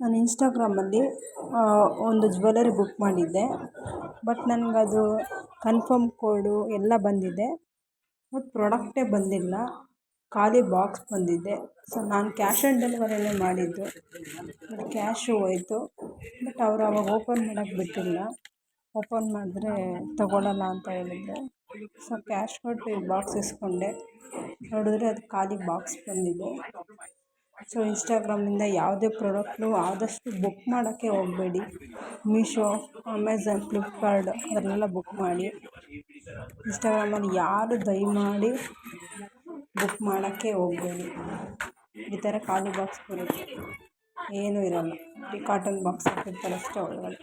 ನಾನು ಇನ್ಸ್ಟಾಗ್ರಾಮಲ್ಲಿ ಒಂದು ಜ್ಯುವೆಲರಿ ಬುಕ್ ಮಾಡಿದ್ದೆ. ಬಟ್ ನನಗದು ಕನ್ಫರ್ಮ್ ಕೋಡು ಎಲ್ಲ ಬಂದಿದೆ. ಬಟ್ ಪ್ರಾಡಕ್ಟೇ ಬಂದಿಲ್ಲ, ಖಾಲಿ ಬಾಕ್ಸ್ ಬಂದಿದೆ. ಸೊ ನಾನು ಕ್ಯಾಶ್ ಆನ್ ಡೆಲಿವರಿನೇ ಮಾಡಿದ್ದು, ಬಟ್ ಕ್ಯಾಶು ಹೋಯ್ತು. ಬಟ್ ಅವರು ಅವಾಗ ಓಪನ್ ಮಾಡೋಕ್ಕೆ ಬಿಟ್ಟಿಲ್ಲ. ಓಪನ್ ಮಾಡಿದ್ರೆ ತಗೊಳ್ಳಲ್ಲ ಅಂತ ಹೇಳಿದ್ರು. ಸೊ ಕ್ಯಾಶ್ ಕೊಟ್ಟು ಬಾಕ್ಸ್ ಇಸ್ಕೊಂಡೆ. ನೋಡಿದ್ರೆ ಅದು ಖಾಲಿ ಬಾಕ್ಸ್ ಬಂದಿದೆ. ಸೊ ಇನ್ಸ್ಟಾಗ್ರಾಮಿಂದ ಯಾವುದೇ ಪ್ರಾಡಕ್ಟ್ನು ಆದಷ್ಟು ಬುಕ್ ಮಾಡೋಕ್ಕೆ ಹೋಗಬೇಡಿ. ಮೀಶೋ, ಅಮೆಝಾನ್, ಫ್ಲಿಪ್ಕಾರ್ಟ್ ಅದರಲ್ಲೆಲ್ಲ ಬುಕ್ ಮಾಡಿ. ಇನ್ಸ್ಟಾಗ್ರಾಮಲ್ಲಿ ಯಾರು ದಯಮಾಡಿ ಬುಕ್ ಮಾಡೋಕ್ಕೆ ಹೋಗಬೇಡಿ. ಈ ಥರ ಖಾಲಿ ಬಾಕ್ಸ್ ಬರುತ್ತೆ, ಏನೂ ಇರೋಲ್ಲ. ಈ ಕಾಟನ್ ಬಾಕ್ಸ್ ಹಾಕಿರ್ತಾರೆ ಅಷ್ಟೇ ಒಳಗಡೆ.